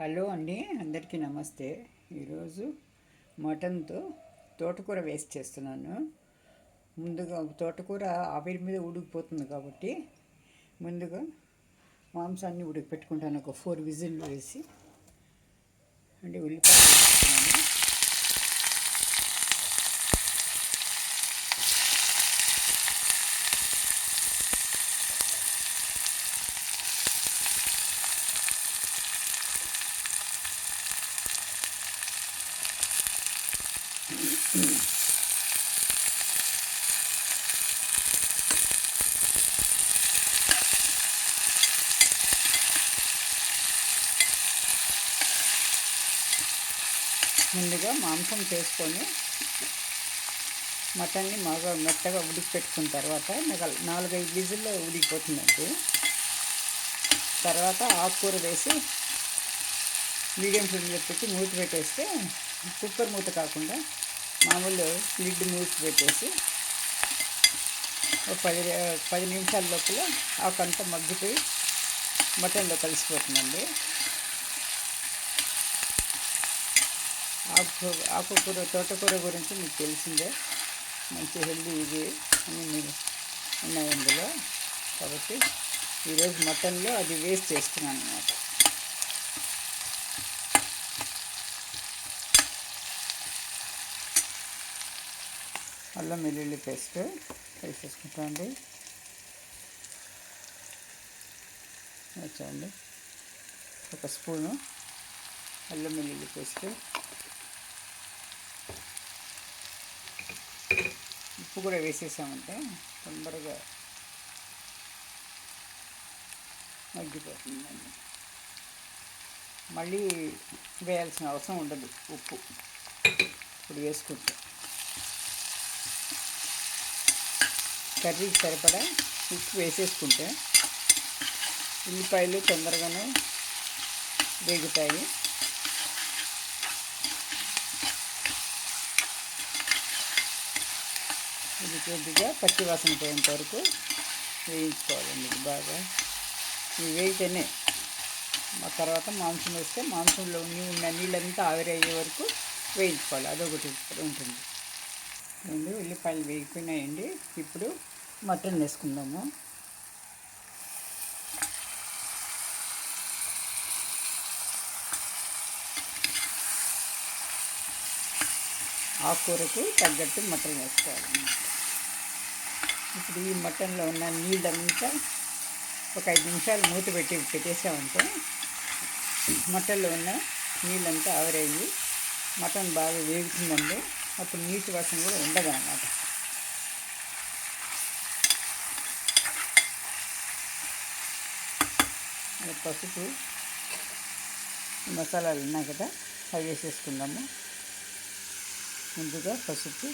Hello అండి, అందరికీ నమస్తే. ఈరోజు మటన్తో తోటకూర వేస్ట్ చేస్తున్నాను. ముందుగా తోటకూర ఆవిరి మీద ఉడికిపోతుంది కాబట్టి ముందుగా మాంసాన్ని ఉడికిపెట్టుకుంటాను. ఒక 4 విజిల్లు వేసి అంటే ఉల్లిపాయలు వేసుకున్నాను. ముందుగా మాంసం చేసుకొని మటన్ని బాగా మెత్తగా ఉడికిపెట్టుకున్న తర్వాత 4-5 విజిల్లో ఉడికిపోతుందండి. తర్వాత ఆకుకూర వేసి మీడియం ఫ్లేమ్లో పెట్టి మూత పెట్టేస్తే, కుక్కర్ మూత కాకుండా మామూలు లిడ్ మూత పెట్టేసి ఒక 10 నిమిషాల లోపల ఆకంతా మగ్గిపోయి మటన్లో కలిసిపోతుందండి. ఆకుకూర తోటకూర గురించి మీకు తెలిసిందే, మంచి హెల్దీ ఇది అని మీరు ఉన్నాయి అందులో. కాబట్టి ఈరోజు మటన్లో అది వేస్ట్ చేస్తున్నాను అన్నమాట. అల్లం వెల్లుల్లి పేస్ట్ వేసేసుకుంటామండి. వచ్చండి ఒక స్పూను అల్లం వెల్లుల్లి పేస్ట్, ఉప్పు కూడా వేసేసామంటే తొందరగా మగ్గిపోతుందండి. మళ్ళీ వేయాల్సిన అవసరం ఉండదు ఉప్పు ఇప్పుడు వేసుకుంటే. కర్రీకి సరిపడా ఉప్పు వేసేసుకుంటే ఉల్లిపాయలు తొందరగానే వేగుతాయి. ఇది కొద్దిగా పచ్చివాసన పోయేంత వరకు వేయించుకోవాలండి. ఇది బాగా ఇవి వేగితేనే తర్వాత మాంసం వేస్తే మాంసంలో ఉన్న నీళ్ళంతా ఆవిరయ్యే వరకు వేయించుకోవాలి. అదొకటి ఉంటుంది. ఉల్లిపాయలు వేగిపోయినాయండి. ఇప్పుడు మటన్ వేసుకుందాము. ఆకుకూరకు తగ్గట్టు మటన్ వేసుకోవాలి. ఇప్పుడు ఈ మటన్లో ఉన్న నీళ్ళంతా ఒక 5 నిమిషాలు మూత పెట్టేసామంటే మటన్లో ఉన్న నీళ్ళంతా ఆవిరయ్యి మటన్ బాగా వేగుతుందండి. అప్పుడు నీటి వాసన కూడా ఉండదు అన్నమాట. పసుపు మసాలాలు ఉన్నాయి కదా, అవి వేసేసుకుందాము. ముందుగా పసుపు,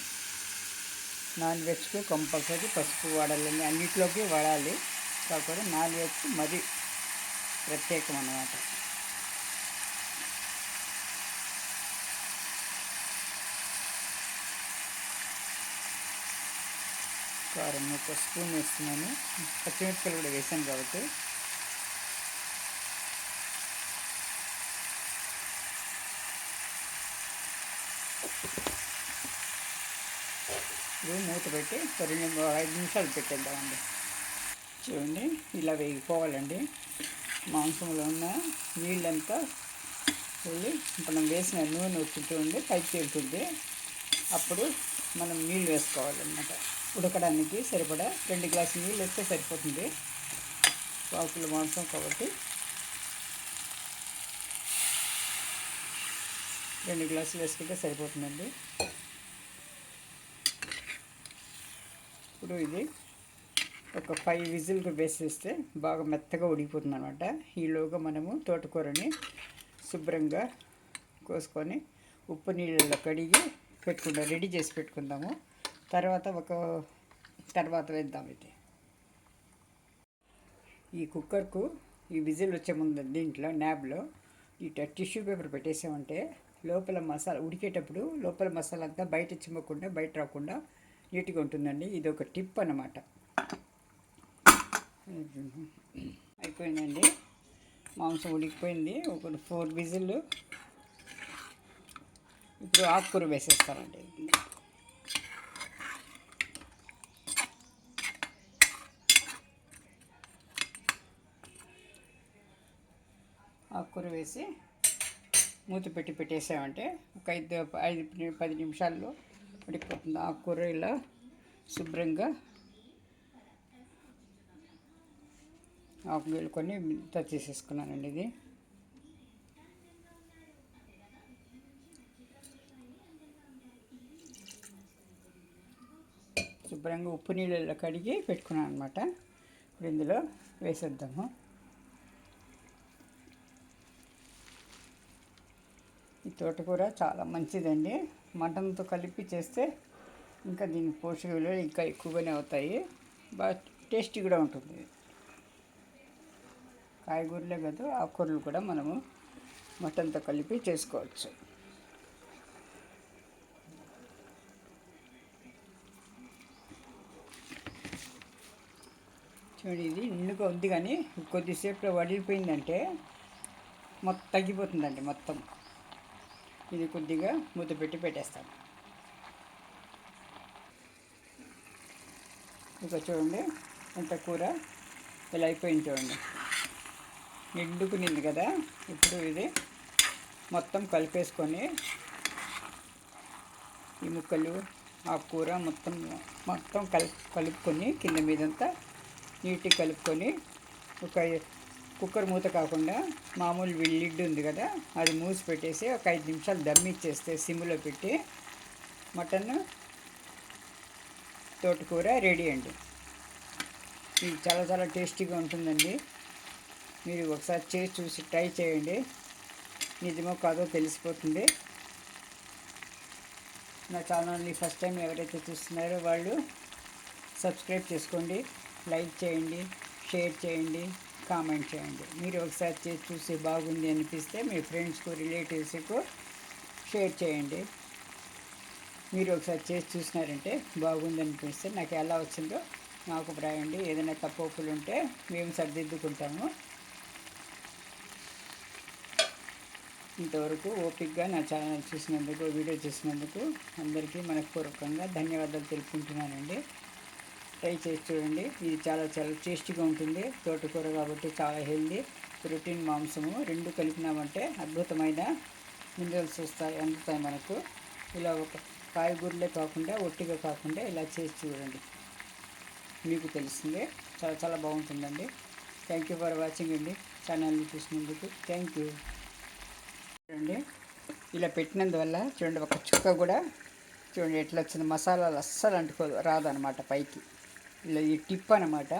నాన్ వెజ్కి కంపల్సరీ పసుపు వాడాలండి. అన్నిట్లోకి వాడాలి, కాకపోతే నాన్ వెజ్ మరీ ప్రత్యేకం అన్నమాట. కారం ఒక స్పూన్ వేస్తున్నాను. పచ్చిమిరపకాయలు కూడా వేసాను కాబట్టి. ఇప్పుడు మూత పెట్టి 5 నిమిషాలు పెట్టేద్దామండి. చూడండి, ఇలా వేగిపోవాలండి. మాంసంలో ఉన్న నీళ్ళంతా వెళ్ళి మనం వేసిన నూనె వచ్చి పైకి తేలుతుంది. అప్పుడు మనం నీళ్ళు వేసుకోవాలన్నమాట. ఉడకడానికి సరిపడా 2 గ్లాసులు నీళ్ళు వేస్తే సరిపోతుంది. 1 కిలో మాంసం కాబట్టి 2 గ్లాసులు వేసుకుంటే సరిపోతుందండి. ఇప్పుడు ఇది ఒక 5 విజిల్కి వేసేస్తే బాగా మెత్తగా ఉడికిపోతుంది అనమాట. ఈలోగా మనము తోటకూరని శుభ్రంగా కోసుకొని ఉప్పు నీళ్ళలో కడిగి రెడీ చేసి పెట్టుకుందాము. తర్వాత వేద్దాం. ఇది ఈ కుక్కర్కు ఈ విజిల్ వచ్చే ముందు దీంట్లో న్యాబ్లో ఈ టిష్యూ పేపర్ పెట్టేసామంటే లోపల మసాలా ఉడికేటప్పుడు లోపల మసాలా అంతా బయట చిమ్మకుండా బయట రాకుండా నీట్గా ఉంటుందండి. ఇది ఒక టిప్ అన్నమాట. అయిపోయిందండి. మాంసం ఉడికిపోయింది. ఒక 4 విజిల్లు. ఇప్పుడు ఆకుకూర వేసేస్తానండి. ఆకుకూర వేసి మూత పెట్టేసామంటే ఒక 5-10 నిమిషాల్లో ఉడికిపోతుంది. ఆకుకూర ఇలా శుభ్రంగా ఆకు గీలుకొని చేసేసుకున్నానండి. ఇది శుభ్రంగా ఉప్పు నీళ్ళల్లో కడిగి పెట్టుకున్నాను అనమాట. ఇప్పుడు ఇందులో వేసేద్దాము. ఈ తోటకూర చాలా మంచిదండి. మటన్తో కలిపి చేస్తే ఇంకా దీని పోషక విలువలు ఇంకా ఎక్కువగానే అవుతాయి. బాగా టేస్టీ కూడా ఉంటుంది. కాయగూరలే కాదు, ఆకుకూరలు కూడా మనము మటన్తో కలిపి చేసుకోవచ్చు. చూడండి, ఇది నిండుగా ఉంది కానీ కొద్దిసేపులో వడిలిపోయిందంటే మొత్తం తగ్గిపోతుందండి. మొత్తం ఇది కొద్దిగా మూత పెట్టేస్తాను. ఇక చూడండి ఎంత కూర ఇలా అయిపోయింది. చూడండి, నిండుకునింది కదా. ఇప్పుడు ఇది మొత్తం కలిపేసుకొని ఈ ముక్కలు ఆకుకూర మొత్తం కలుపుకొని కింద మీదంతా నీట్గా కలుపుకొని ఒక కుక్కర్ మూత కాకుండా మామూలు లిడ్ ఉంది కదా, అది మూసి పెట్టేసి ఒక 5 నిమిషాలు దమ్ ఇచ్చేస్తే సిమ్లో పెట్టి మటన్ తోటకూర రెడీ అండి. ఇది చాలా చాలా టేస్టీగా ఉంటుందండి. మీరు ఒకసారి చేసి చూసి ట్రై చేయండి. నిజమో కాదో తెలిసిపోతుంది. నా ఛానల్ని ఫస్ట్ టైం ఎవరైతే చూస్తున్నారో వాళ్ళు సబ్స్క్రైబ్ చేసుకోండి, లైక్ చేయండి, షేర్ చేయండి, కామెంట్ చేయండి. మీరు ఒకసారి చేసి చూసి బాగుంది అనిపిస్తే మీ ఫ్రెండ్స్కు, రిలేటివ్స్కు షేర్ చేయండి. మీరు ఒకసారి చేసి చూసినారంటే బాగుంది అనిపిస్తే నాకు ఎలా వచ్చిందో నాకు రాయండి. ఏదైనా తప్పులు ఉంటే మేము సరిదిద్దుకుంటాము. ఇంతవరకు ఓపికగా నా ఛానల్ చూసినందుకు, వీడియో చూసినందుకు అందరికీ మనపూర్వకంగా ధన్యవాదాలు తెలుపుకుంటున్నానండి. ట్రై చేసి చూడండి. ఇది చాలా చాలా టేస్టీగా ఉంటుంది. తోటకూర కాబట్టి చాలా హెల్దీ. ప్రోటీన్, మాంసము రెండు కలిపినామంటే అద్భుతమైన మినరల్స్ అందుతాయి మనకు. ఇలా ఒక కాయగూరలే కాకుండా, ఒట్టిగా కాకుండా ఇలా చేసి చూడండి, మీకు తెలుస్తుంది. చాలా చాలా బాగుంటుందండి. థ్యాంక్ యూ ఫర్ వాచింగ్ అండి. ఛానల్ని చూసినందుకు థ్యాంక్ యూ. చూడండి, ఇలా పెట్టినందువల్ల చూడండి ఒక చుక్క కూడా చూడండి ఎట్లా వచ్చింది. మసాలాలు అస్సలు అంటుకోదు, రాదనమాట పైకి. ఇలా ఈ టిప్ అనమాట.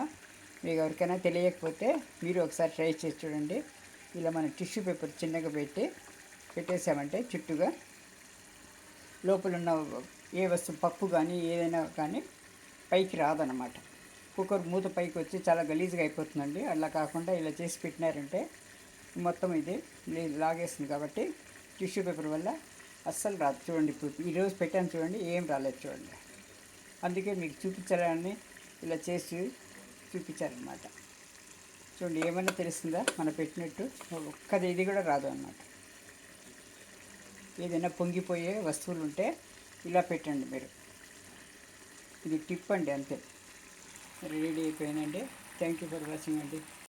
మీకు ఎవరికైనా తెలియకపోతే మీరు ఒకసారి ట్రై చేసి చూడండి. ఇలా మన టిష్యూ పేపర్ చిన్నగా పెట్టేసామంటే చుట్టూగా లోపల ఉన్న ఏ వస్తువు, పప్పు కానీ ఏదైనా కానీ పైకి రాదనమాట. కుక్కర్ మూత పైకి వచ్చి చాలా గలీజ్గా అయిపోతుందండి. అలా కాకుండా ఇలా చేసి పెట్టినారంటే మొత్తం ఇది లాగేస్తుంది కాబట్టి టిష్యూ పేపర్ వల్ల అస్సలు రాదు. చూడండి, ఇప్పుడు ఈరోజు పెట్టాను చూడండి, ఏం రాలేదు చూడండి. అందుకే మీకు చూపించాలని ఇలా చేసి చూపించారనమాట. చూడండి, ఏమన్నా తెలుస్తుందా మన పెట్టినట్టు? ఒక్కది ఇది కూడా రాదు అన్నమాట. ఏదైనా పొంగిపోయే వస్తువులు ఉంటే ఇలా పెట్టండి మీరు. ఇది టిప్ అండి, అంతే. రెడీ అయిపోయానండి. థ్యాంక్ యూ ఫర్ వాచింగ్ అండి.